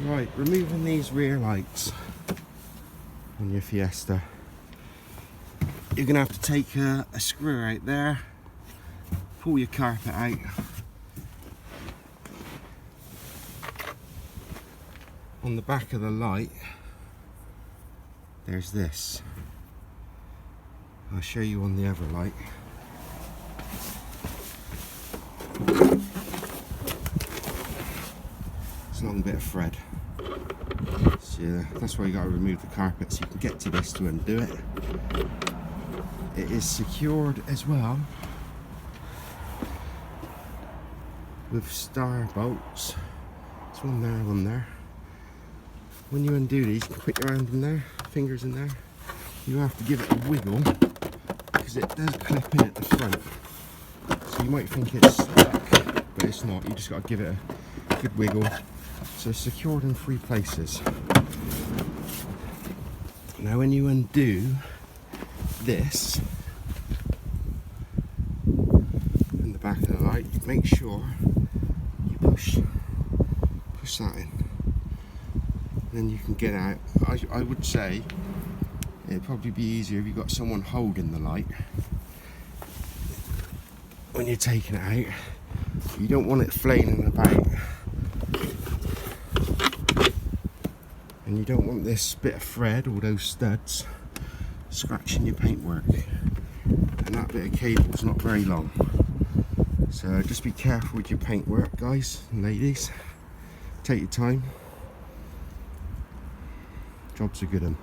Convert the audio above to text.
Right, removing these rear lights on your Fiesta. You're going to have to take a screw out there, pull your carpet out, on the back of the light there's this. I'll show you on the other light. It's a long bit of thread. So that's why you got to remove the carpet so you can get to this to undo it. It is secured as well with star bolts. There's one there, one there. When you undo these, you can put your hand in there, fingers in there. You have to give it a wiggle because it does clip in at the front. So you might think it's stuck, but it's not. You just got to give it a good wiggle. So it's secured in 3 places. Now when you undo this in the back of the light, make sure you push that in. Then you can get out. I would say it'd probably be easier if you got someone holding the light when you're taking it out. You don't want it flailing about, and you don't want this bit of thread or those studs scratching your paintwork, and that bit of cable's not very long. So just be careful with your paintwork, guys and ladies. Take your time. Job's a good one.